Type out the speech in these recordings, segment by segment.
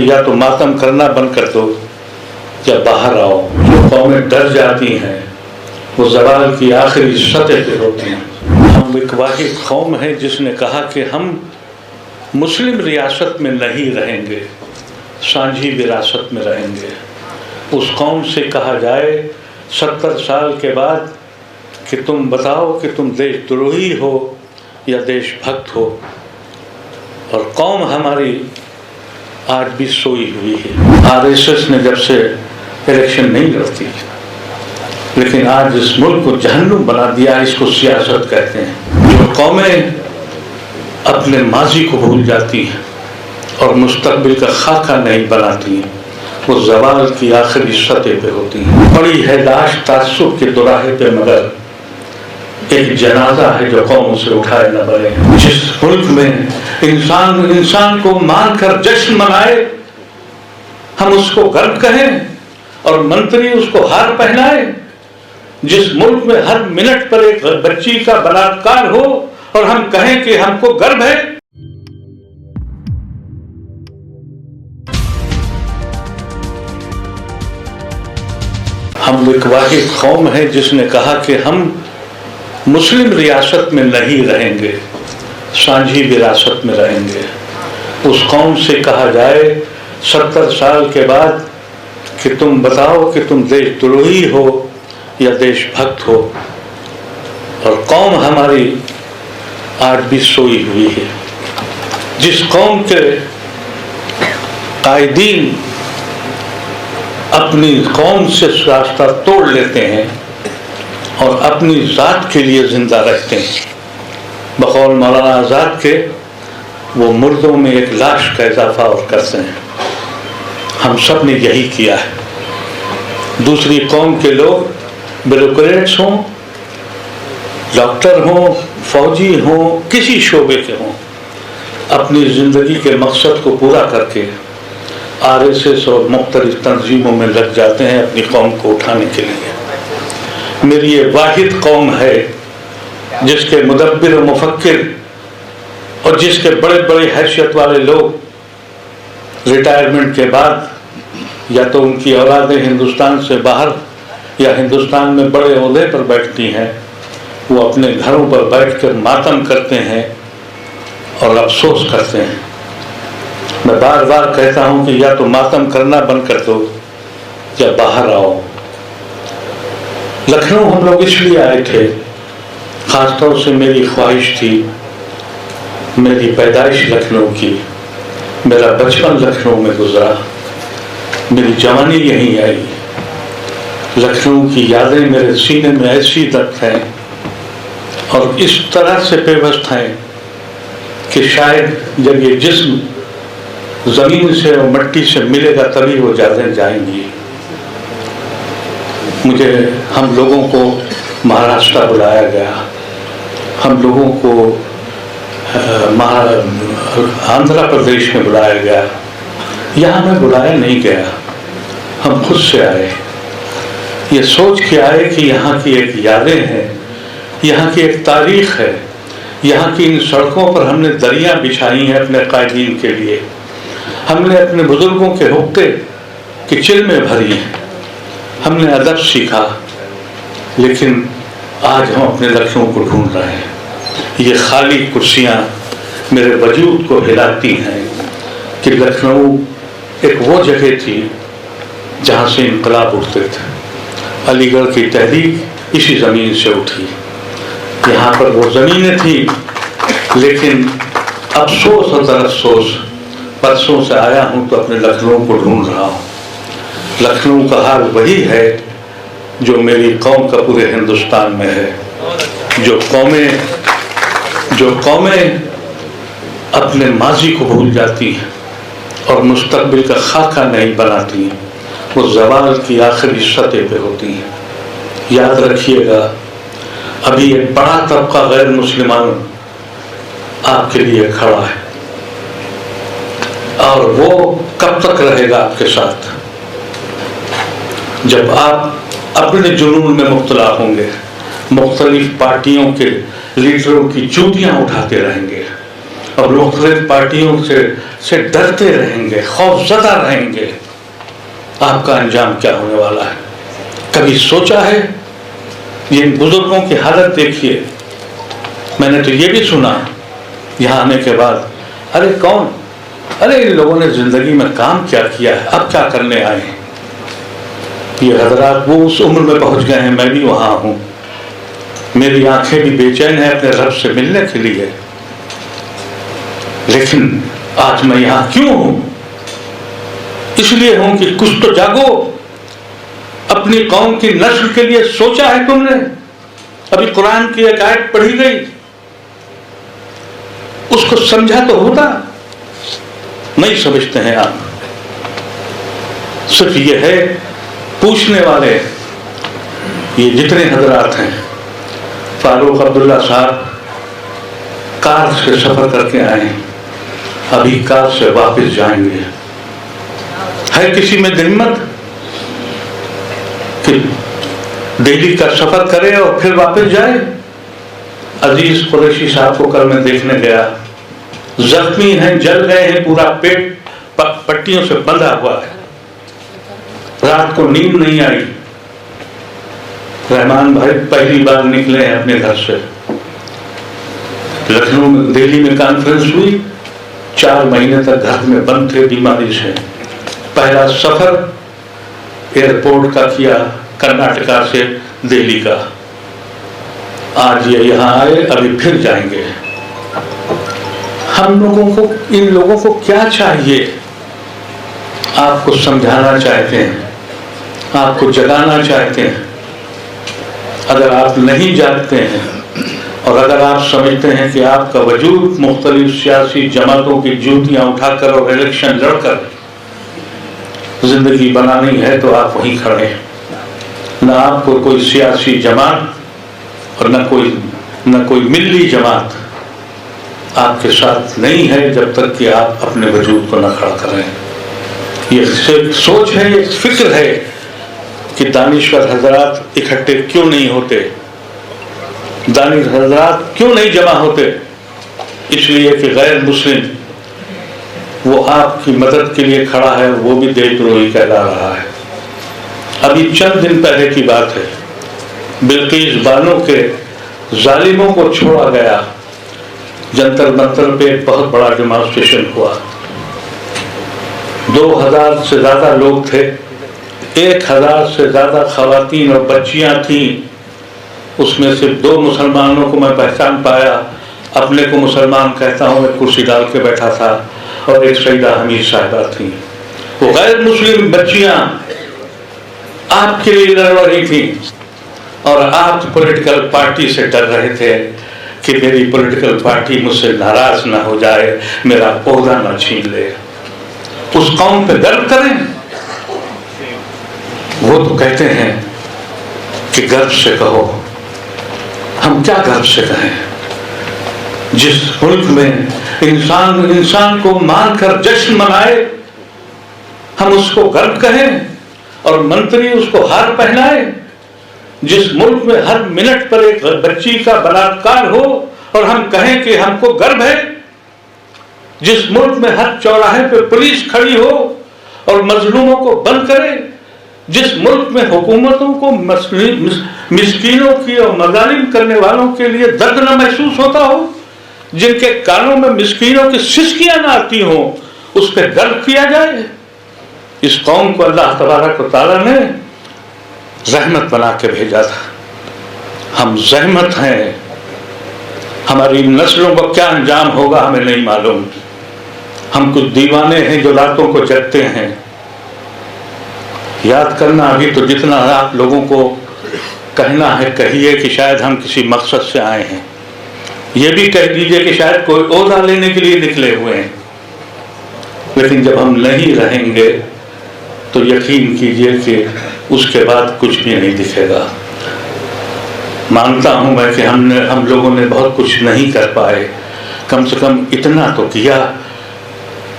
یا تو ماتم کرنا بند کر دو یا باہر آؤ۔ جو قومیں ڈر جاتی ہیں وہ زوال کی آخری سطح پہ ہوتی ہیں۔ ہم ایک واحد قوم ہے جس نے کہا کہ ہم مسلم ریاست میں نہیں رہیں گے، سانجھی وراثت میں رہیں گے۔ اس قوم سے کہا جائے 70 سال کے بعد کہ تم بتاؤ کہ تم دیش دروہی ہو یا دیش بھکت ہو، اور قوم ہماری آج بھی سوئی ہوئی ہے۔ RSS نے جب سے الیکشن نہیں لڑتی، لیکن آج اس ملک کو جہنم بنا دیا، اس کو سیاست کہتے ہیں۔ جو قومیں اپنے ماضی کو بھول جاتی ہیں اور مستقبل کا خاکہ نہیں بناتی ہیں، وہ زوال کی آخری سطح پہ ہوتی ہیں۔ پڑی ہے لاش تعصب کے دوراہے پہ، مگر ایک جنازہ ہے جو قوم سے اٹھائے نہ بنے۔ جس ملک میں انسان کو مان کر جشن منائے، ہم اس کو گرو کہیں اور منتری اس کو ہار پہنائے۔ جس ملک میں ہر منٹ پر ایک بچی کا بلاత్కాر ہو اور ہم کہیں کہ ہم کو گرو ہے۔ ہم ایک واحد قوم ہے جس نے کہا کہ ہم مسلم ریاست میں نہیں رہیں گے، سانجھی وراثت میں رہیں گے۔ اس قوم سے کہا جائے 70 سال کے بعد کہ تم بتاؤ کہ تم دیش دروہی ہو یا دیش بھکت ہو، اور قوم ہماری آج بھی سوئی ہوئی ہے۔ جس قوم کے قائدین اپنی قوم سے راستہ توڑ لیتے ہیں اور اپنی ذات کے لیے زندہ رہتے ہیں، بقول مولانا آزاد کے، وہ مردوں میں ایک لاش کا اضافہ اور کرتے ہیں۔ ہم سب نے یہی کیا ہے۔ دوسری قوم کے لوگ بیوروکریٹس ہوں، ڈاکٹر ہوں، فوجی ہوں، کسی شعبے کے ہوں، اپنی زندگی کے مقصد کو پورا کر کے RSS اور مختلف تنظیموں میں لگ جاتے ہیں اپنی قوم کو اٹھانے کے لیے۔ میری یہ واحد قوم ہے جس کے مدبر و مفکر اور جس کے بڑے بڑے حیثیت والے لوگ ریٹائرمنٹ کے بعد یا تو ان کی اولادیں ہندوستان سے باہر یا ہندوستان میں بڑے عہدے پر بیٹھتی ہیں، وہ اپنے گھروں پر بیٹھ کر ماتم کرتے ہیں اور افسوس کرتے ہیں۔ میں بار بار کہتا ہوں کہ یا تو ماتم کرنا بند کر دو یا باہر آؤ۔ لکھنؤ ہم لوگ اس لیے آئے تھے، خاص طور سے میری خواہش تھی، میری پیدائش لکھنؤ کی، میرا بچپن لکھنؤ میں گزرا، میری جوانی یہیں آئی۔ لکھنؤ کی یادیں میرے سینے میں ایسی درد ہیں اور اس طرح سے پیوست ہیں کہ شاید جب یہ جسم زمین سے اور مٹی سے ملے گا تبھی وہ یادیں جائیں گی۔ مجھے ہم لوگوں کو مہاراشٹر بلایا گیا، ہم لوگوں کو آندھرا پردیش میں بلایا گیا، یہاں میں بلایا نہیں گیا، ہم خود سے آئے، یہ سوچ کے آئے کہ یہاں کی ایک یادیں ہیں، یہاں کی ایک تاریخ ہے، یہاں کی ان سڑکوں پر ہم نے دریاں بچھائی ہیں اپنے قائدین کے لیے، ہم نے اپنے بزرگوں کے حقے کی چلمیں بھری ہیں، ہم نے ادب سیکھا، لیکن آج ہم اپنے لکھنؤ کو ڈھونڈ رہے ہیں۔ یہ خالی کرسیاں میرے وجود کو ہلاتی ہیں کہ لکھنؤ ایک وہ جگہ تھی جہاں سے انقلاب اٹھتے تھے۔ علی گڑھ کی تحریک اسی زمین سے اٹھی، یہاں پر وہ زمینیں تھیں، لیکن افسوس اور افسوس پرسوں سے آیا ہوں تو اپنے لکھنؤ کو ڈھونڈ رہا ہوں۔ لکھنؤ کا حال وہی ہے جو میری قوم کا پورے ہندوستان میں ہے۔ جو قومیں اپنے ماضی کو بھول جاتی ہیں اور مستقبل کا خاکہ نہیں بناتی ہیں، وہ زوال کی آخری سطح پہ ہوتی ہیں۔ یاد رکھیے گا، ابھی ایک بڑا طبقہ غیر مسلمان آپ کے لیے کھڑا ہے، اور وہ کب تک رہے گا آپ کے ساتھ؟ جب آپ اپنے جنون میں مبتلا ہوں گے، مختلف پارٹیوں کے لیڈروں کی چوٹیاں اٹھاتے رہیں گے اور مختلف پارٹیوں سے ڈرتے رہیں گے، خوف زدہ رہیں گے، آپ کا انجام کیا ہونے والا ہے؟ کبھی سوچا ہے؟ یہ بزرگوں کی حالت دیکھیے. میں نے تو یہ بھی سنا یہاں آنے کے بعد، ارے کون، ارے ان لوگوں نے زندگی میں کام کیا کیا ہے، اب کیا کرنے آئے ہیں؟ یہ حضرات وہ اس عمر میں پہنچ گئے ہیں، میں بھی وہاں ہوں، میری آنکھیں بھی بے چین ہیں اپنے رب سے ملنے کے لیے، لیکن آج میں یہاں کیوں ہوں؟ اس لیے ہوں کہ کچھ تو جاگو، اپنی قوم کی نسل کے لیے سوچا ہے تم نے؟ ابھی قرآن کی ایک آیت پڑھی گئی، اس کو سمجھا تو ہوتا، نہیں سمجھتے ہیں آپ. صرف یہ ہے پوچھنے والے، یہ جتنے حضرات ہیں. فاروق عبداللہ صاحب کار سے سفر کر کے آئے ہیں، ابھی کار سے واپس جائیں گے. ہے کسی میں ہمت کہ دہلی کا سفر کرے اور پھر واپس جائے؟ عزیز قریشی صاحب کو کل میں دیکھنے گیا، زخمی ہیں، جل گئے ہیں، پورا پیٹ پٹیوں سے بندھا ہوا ہے، رات کو نیند نہیں آئی. رحمان بھائی پہلی بار نکلے ہیں اپنے گھر سے، لکھنؤ میں دہلی میں کانفرنس ہوئی، 4 مہینے تک گھر میں بند تھے بیماری سے. پہلا سفر ایئرپورٹ کا کیا، کرناٹکا سے دہلی کا. آج یہ یہاں آئے، ابھی پھر جائیں گے. ہم لوگوں کو، ان لوگوں کو کیا چاہیے؟ آپ کو سمجھانا چاہتے ہیں، آپ کو جگانا چاہتے ہیں. اگر آپ نہیں جاگتے ہیں اور اگر آپ سمجھتے ہیں کہ آپ کا وجود مختلف سیاسی جماعتوں کی جوتیاں اٹھا کر اور الیکشن لڑ کر زندگی بنانی ہے، تو آپ وہیں کھڑے ہیں. نہ آپ کو کوئی سیاسی جماعت اور نہ کوئی ملی جماعت آپ کے ساتھ نہیں ہے جب تک کہ آپ اپنے وجود کو نہ کھڑا کریں. یہ سوچ ہے، یہ فکر ہے کہ دانشور حضرات اکٹھے کیوں نہیں ہوتے، دانشور حضرات کیوں نہیں جمع ہوتے؟ اس لیے کہ غیر مسلم وہ آپ کی مدد کے لیے کھڑا ہے، وہ بھی دیش دروہی کہلا رہا ہے. ابھی چند دن پہلے کی بات ہے، بلقیس بانو کے ظالموں کو چھوڑا گیا، جنتر منتر پہ ایک بہت بڑا ڈیمانسٹریشن ہوا. 2000 سے زیادہ لوگ تھے، 1000 سے زیادہ خواتین اور بچیاں تھیں. اس میں سے 2 مسلمانوں کو میں پہچان پایا، اپنے کو مسلمان کہتا ہوں، ایک کرسی ڈال کے بیٹھا تھا، اور ایک سیدہ حمید صاحبہ تھیں. وہ غیر مسلم بچیاں آپ کے لیے لڑ رہی تھیں، اور آپ پولیٹیکل پارٹی سے ڈر رہے تھے کہ میری پولیٹیکل پارٹی مجھ سے ناراض نہ ہو جائے، میرا عہدہ نہ چھین لے. اس قوم پہ گرو کریں. وہ تو کہتے ہیں کہ گرو سے کہو، ہم کیا گرو سے کہیں؟ جس ملک میں انسان کو مان کر جشن منائے، ہم اس کو گرو کہیں اور منتری اس کو ہار پہنائے. جس ملک میں ہر منٹ پر ایک بچی کا بلاತ್ಕಾರ ہو اور ہم کہیں کہ ہم کو گرو ہے. جس ملک میں ہر چوراہے پہ پولیس کھڑی ہو اور مظلوموں کو بند کرے. جس ملک میں حکومتوں کو مسکینوں کی اور مظالم کرنے والوں کے لیے درد نہ محسوس ہوتا ہو، جن کے کانوں میں مسکینوں کی سسکیاں نہ آتی ہوں، اس پہ گرو کیا جائے. اس قوم کو اللہ تبارک و تعالیٰ نے رحمت بنا کے بھیجا تھا. ہم زحمت ہیں، ہماری نسلوں کو کیا انجام ہوگا ہمیں نہیں معلوم. ہم کچھ دیوانے ہیں جو راتوں کو جگتے ہیں. یاد کرنا، ابھی تو جتنا آپ لوگوں کو کہنا ہے کہیے کہ شاید ہم کسی مقصد سے آئے ہیں. یہ بھی کہہ دیجئے کہ شاید کوئی عہدہ لینے کے لیے نکلے ہوئے ہیں. لیکن جب ہم نہیں رہیں گے تو یقین کیجئے کہ اس کے بعد کچھ بھی نہیں دکھے گا. مانتا ہوں میں کہ ہم لوگوں نے بہت کچھ نہیں کر پائے، کم سے کم اتنا تو کیا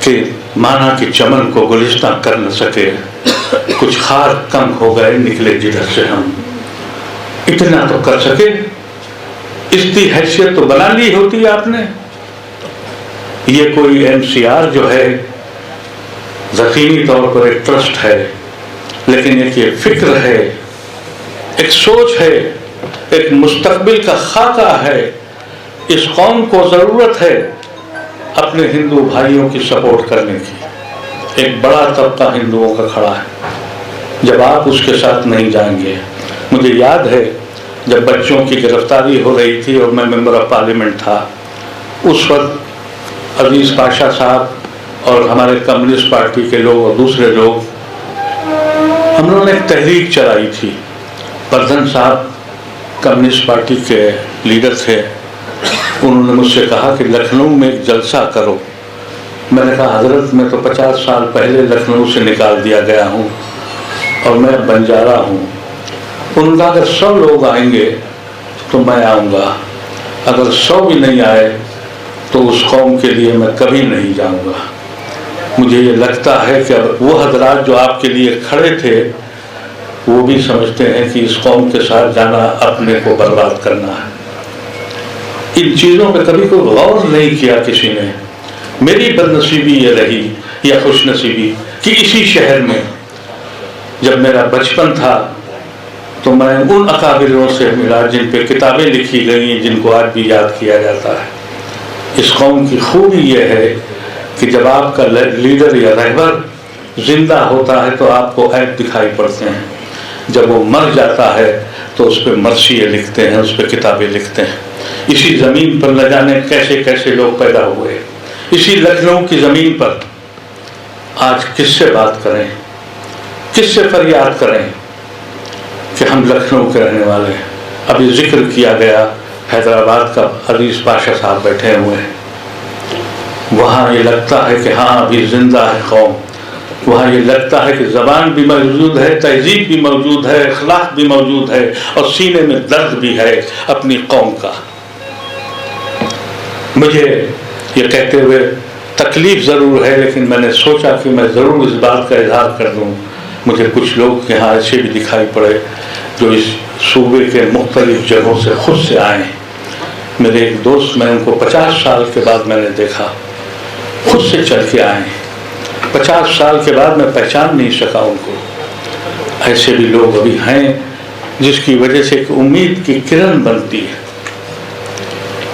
کہ مانا کہ چمن کو گلستہ کر نہ سکے. کچھ خار کم ہو گئے، نکلے جدھر سے ہم، اتنا تو کر سکے. اس کی حیثیت تو بنا لی ہوتی آپ نے. یہ کوئی MCR جو ہے یقینی طور پر ایک ٹرسٹ ہے، لیکن ایک یہ فکر ہے، ایک سوچ ہے، ایک مستقبل کا خاکہ ہے۔ اس قوم کو ضرورت ہے اپنے ہندو بھائیوں کی سپورٹ کرنے کی۔ ایک بڑا طبقہ ہندوؤں کا کھڑا ہے، جب آپ اس کے ساتھ نہیں جائیں گے۔ مجھے یاد ہے جب بچوں کی گرفتاری ہو رہی تھی اور میں ممبر آف پارلیمنٹ تھا، اس وقت عزیز پاشا صاحب اور ہمارے کمیونسٹ پارٹی کے لوگ اور دوسرے لوگ، ہم لوگوں نے ایک تحریک چلائی تھی۔ پردھن صاحب کمیونسٹ پارٹی کے لیڈر تھے، انہوں نے مجھ سے کہا کہ لکھنؤ میں ایک جلسہ کرو۔ میں نے کہا حضرت میں تو 50 سال پہلے لکھنؤ سے نکال دیا گیا ہوں اور میں بنجارا ہوں۔ انہوں نے کہا اگر 100 لوگ آئیں گے تو میں آؤں گا، اگر 100 بھی نہیں آئے تو اس قوم کے لیے میں کبھی نہیں جاؤں گا۔ مجھے یہ لگتا ہے کہ وہ حضرات جو آپ کے لیے کھڑے تھے وہ بھی سمجھتے ہیں کہ اس قوم کے ساتھ جانا اپنے کو برباد کرنا ہے۔ ان چیزوں پہ کبھی کوئی غور نہیں کیا کسی نے۔ میری بد نصیبی یہ رہی یا خوش نصیبی کہ اسی شہر میں جب میرا بچپن تھا تو میں ان اکابروں سے ملا جن پہ کتابیں لکھی گئی ہیں، جن کو آج بھی یاد کیا جاتا ہے۔ اس قوم کی خوبی یہ ہے کہ جب آپ کا لیڈر یا رہبر زندہ ہوتا ہے تو آپ کو عیب دکھائی پڑتے ہیں، جب وہ مر جاتا ہے تو اس پہ مرثیے لکھتے ہیں، اس پہ کتابیں لکھتے ہیں۔ اسی زمین پر نہ جانے کیسے کیسے لوگ پیدا ہوئے، اسی لکھنؤ کی زمین پر۔ آج کس سے بات کریں، کس سے فریاد کریں کہ ہم لکھنؤ کے رہنے والے ہیں؟ ابھی ذکر کیا گیا حیدرآباد کا، عزیز پاشا صاحب بیٹھے ہوئے ہیں، وہاں یہ لگتا ہے کہ ہاں ابھی زندہ ہے قوم، وہاں یہ لگتا ہے کہ زبان بھی موجود ہے، تہذیب بھی موجود ہے، اخلاق بھی موجود ہے، اور سینے میں درد بھی ہے اپنی قوم کا۔ مجھے یہ کہتے ہوئے تکلیف ضرور ہے، لیکن میں نے سوچا کہ میں ضرور اس بات کا اظہار کر دوں۔ مجھے کچھ لوگ یہاں ایسے بھی دکھائی پڑے جو اس صوبے کے مختلف جگہوں سے خود سے آئے ہیں۔ میرے ایک دوست، میں ان کو 50 سال کے بعد میں نے دیکھا، خود سے چل کے آئے ہیں۔ 50 سال کے بعد میں پہچان نہیں سکا ان کو۔ ایسے بھی لوگ ابھی ہیں جس کی وجہ سے ایک امید کی کرن بنتی ہے۔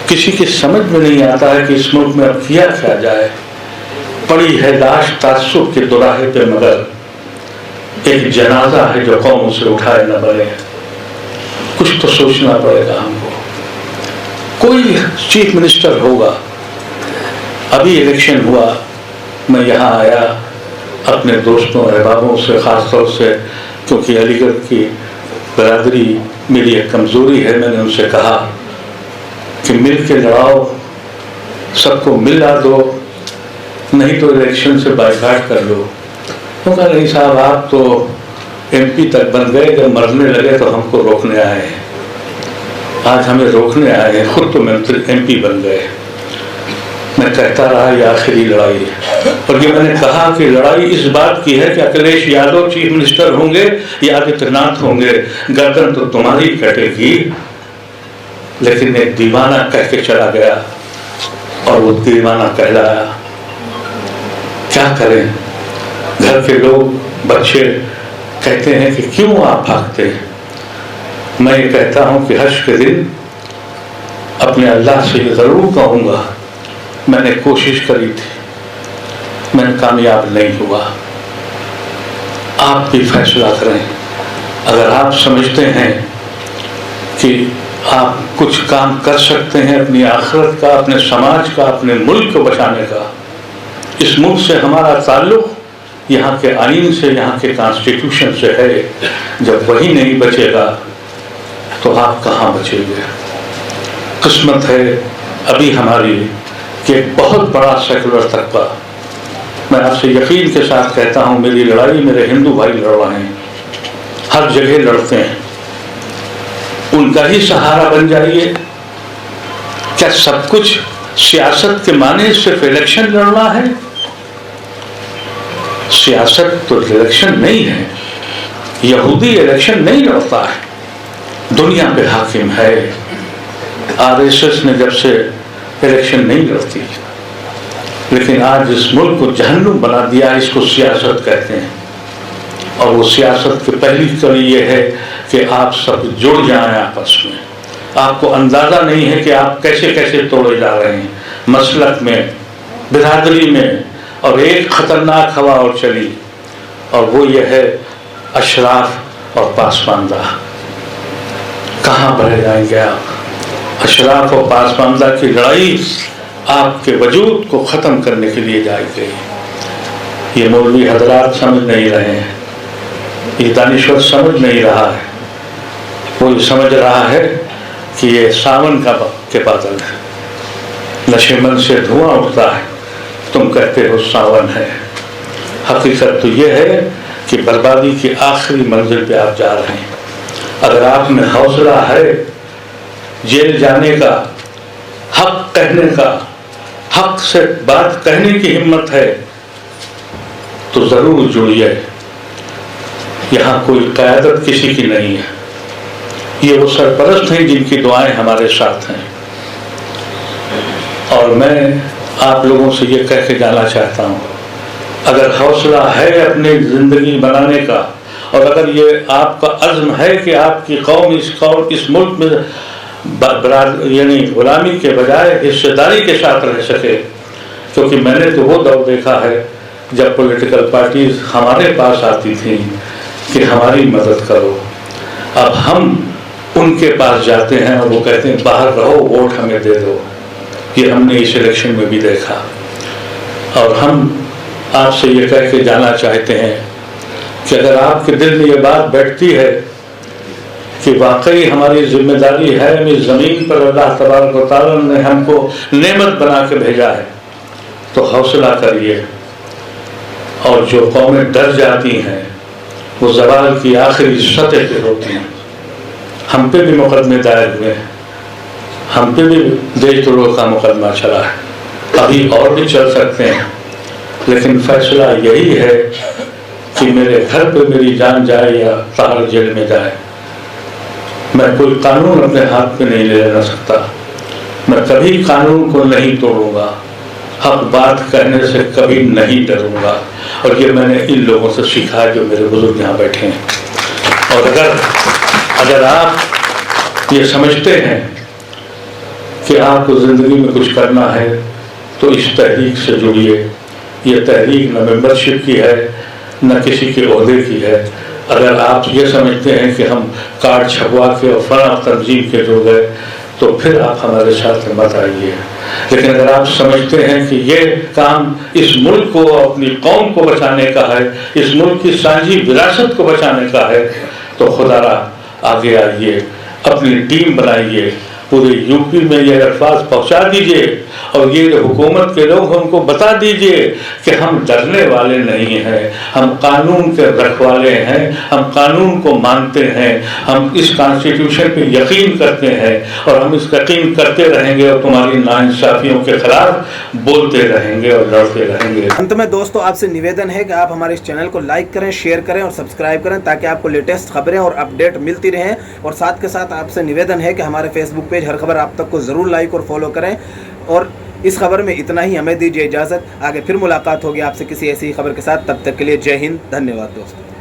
کسی کی سمجھ میں نہیں آتا ہے کہ اس ملک میں اب کیا کیا جائے۔ پڑی ہے لاش تعصب کے دوراہے پہ، مگر ایک جنازہ ہے جو قوم سے اٹھائے نہ بنے۔ کچھ تو سوچنا پڑے گا ہم کو۔ کوئی چیف منسٹر ہوگا، ابھی الیکشن ہوا، میں یہاں آیا اپنے دوستوں احبابوں سے، خاص طور سے کیونکہ علی گڑھ کی برادری میری ایک کمزوری ہے، میں نے ان سے کہا کہ مل کے لڑاؤ، سب کو ملا دو، نہیں تو الیکشن سے بائیکاٹ کر لو۔ وہ کہا نہیں صاحب، آپ تو MP تک بن گئے، جب مرنے لگے تو ہم کو روکنے آئے ہیں۔ آج ہمیں روکنے آئے ہیں، خود تو MP بن گئے۔ میں کہتا رہا یہ آخری لڑائی ہے، اور یہ میں نے کہا کہ لڑائی اس بات کی ہے کہ اکھلیش یادو چیف منسٹر ہوں گے یا آدتیہ ناتھ ہوں گے، گردن تو تمہاری کٹے گی۔ لیکن ایک دیوانہ کہہ کے چلا گیا اور وہ دیوانہ کہلایا۔ کیا کریں؟ گھر کے لوگ، بچے کہتے ہیں کہ کیوں آپ بھاگتے ہیں؟ میں یہ کہتا ہوں کہ حشر کے دن اپنے اللہ سے یہ ضرور کہوں گا میں نے کوشش کری تھی، میں کامیاب نہیں ہوا۔ آپ بھی فیصلہ کریں۔ اگر آپ سمجھتے ہیں کہ آپ کچھ کام کر سکتے ہیں اپنی آخرت کا، اپنے سماج کا، اپنے ملک کو بچانے کا، اس ملک سے ہمارا تعلق یہاں کے آئین سے، یہاں کے کانسٹیٹیوشن سے ہے، جب وہی نہیں بچے گا تو آپ کہاں بچیں گے؟ قسمت ہے ابھی ہماری کہ ایک بہت بڑا سیکولر طبقہ، میں آپ سے یقین کے ساتھ کہتا ہوں، میری لڑائی میرے ہندو بھائی لڑ رہے ہیں، ہر جگہ لڑتے ہیں، ان کا ہی سہارا بن جائیے۔ کیا سب کچھ سیاست کے معنی صرف الیکشن لڑنا ہے؟ سیاست تو الیکشن نہیں ہے، یہودی الیکشن نہیں لڑتا ہے، دنیا پہ حاکم ہے۔ RSS نے جب سے الیکشن نہیں لڑتی، لیکن آج اس ملک کو جہنم بنا دیا، اس کو سیاست کہتے ہیں۔ اور وہ سیاست کی پہلی کڑی یہ ہے کہ آپ سب جڑ جائیں آپس میں۔ آپ کو اندازہ نہیں ہے کہ آپ کیسے کیسے توڑے جا رہے ہیں، مسلک میں، برادری میں، اور ایک خطرناک ہوا اور چلی، اور وہ یہ ہے اشراف اور پاسماندہ۔ کہاں بڑھ جائیں گے آپ؟ اشراف اور پاسماندہ کی لڑائی آپ کے وجود کو ختم کرنے کے لیے جائی گئی۔ یہ مولوی حضرات سمجھ نہیں رہے ہیں، یہ دانشور سمجھ نہیں رہا ہے، وہ سمجھ رہا ہے کہ یہ ساون کے بادل ہے، نشیمن سے دھواں اٹھتا ہے، تم کہتے ہو ساون ہے۔ حقیقت تو یہ ہے کہ بربادی کی آخری منزل پہ آپ جا رہے ہیں۔ اگر آپ میں حوصلہ ہے، جیل جانے کا، حق کہنے کا، حق سے بات کہنے کی ہمت ہے، تو ضرور جڑیے۔ یہاں کوئی قیادت کسی کی نہیں ہے، یہ وہ سرپرست ہیں جن کی دعائیں ہمارے ساتھ ہیں۔ اور میں آپ لوگوں سے یہ کہہ کے جانا چاہتا ہوں، اگر حوصلہ ہے اپنی زندگی بنانے کا، اور اگر یہ آپ کا عزم ہے کہ آپ کی قوم اس ملک میں یعنی غلامی کے بجائے حصہ داری کے ساتھ رہ سکے، کیونکہ میں نے تو وہ دور دیکھا ہے جب پولیٹیکل پارٹیز ہمارے پاس آتی تھیں کہ ہماری مدد کرو، اب ہم ان کے پاس جاتے ہیں اور وہ کہتے ہیں باہر رہو، ووٹ ہمیں دے دو۔ یہ ہم نے اس الیکشن میں بھی دیکھا۔ اور ہم آپ سے یہ کہہ کے جانا چاہتے ہیں کہ اگر آپ کے دل میں یہ بات بیٹھتی ہے کہ واقعی ہماری ذمہ داری ہے، اس زمین پر اللہ تبارک و تعالیٰ نے ہم کو نعمت بنا کے بھیجا ہے، تو حوصلہ کریے۔ اور جو قومیں ڈر جاتی ہیں وہ زوال کی آخری سطح پہ ہوتی ہیں۔ ہم پہ بھی مقدمے دائر ہوئے ہیں، ہم پہ بھی دیش دروہ کا مقدمہ چلا ہے، ابھی اور بھی چل سکتے ہیں، لیکن فیصلہ یہی ہے کہ میرے گھر پہ میری جان جائے یا طاہر جیل میں جائے۔ میں کوئی قانون اپنے ہاتھ میں نہیں لے نہ سکتا، میں کبھی قانون کو نہیں توڑوں گا، حق بات کہنے سے کبھی نہیں ڈروں گا، اور یہ میں نے ان لوگوں سے سیکھا ہے جو میرے بزرگ یہاں بیٹھے ہیں۔ اور اگر آپ یہ سمجھتے ہیں کہ آپ کو زندگی میں کچھ کرنا ہے تو اس تحریک سے جڑیے۔ یہ تحریک نہ ممبرشپ کی ہے نہ کسی کے عہدے کی ہے۔ اگر آپ یہ سمجھتے ہیں کہ ہم کارڈ چھپوا کے اور فلاں تنظیم کے جڑ گئے تو پھر آپ ہمارے ساتھ مت آئیے، لیکن اگر آپ سمجھتے ہیں کہ یہ کام اس ملک کو، اپنی قوم کو بچانے کا ہے، اس ملک کی سانجھی وراثت کو بچانے کا ہے، تو خدا را آگے آئیے، اپنی ٹیم بنائیے، پورے یو پی میں یہ الفاظ پہنچا دیجئے، اور یہ حکومت کے لوگ ہم کو بتا دیجئے کہ ہم ڈرنے والے نہیں ہیں، ہم قانون کے رکھوالے ہیں، ہم قانون کو مانتے ہیں، ہم اس کانسٹیٹیوشن پہ یقین کرتے ہیں، اور ہم اس یقین کرتے رہیں گے، اور تمہاری ناانصافیوں کے خلاف بولتے رہیں گے اور لڑتے رہیں گے۔ انت میں دوستو آپ سے نویدن ہے کہ آپ ہمارے اس چینل کو لائک کریں، شیئر کریں اور سبسکرائب کریں، تاکہ آپ کو لیٹسٹ خبریں اور اپڈیٹ ملتی رہیں، اور ساتھ کے ساتھ آپ سے نویدن ہے کہ ہمارے فیس بک پیج ہر خبر آپ تک کو ضرور لائک اور فالو کریں۔ اور اس خبر میں اتنا ہی، ہمیں دیجیے اجازت، آگے پھر ملاقات ہوگی آپ سے کسی ایسی خبر کے ساتھ، تب تک کے لیے جے ہند، دھنیہ واد دوستو۔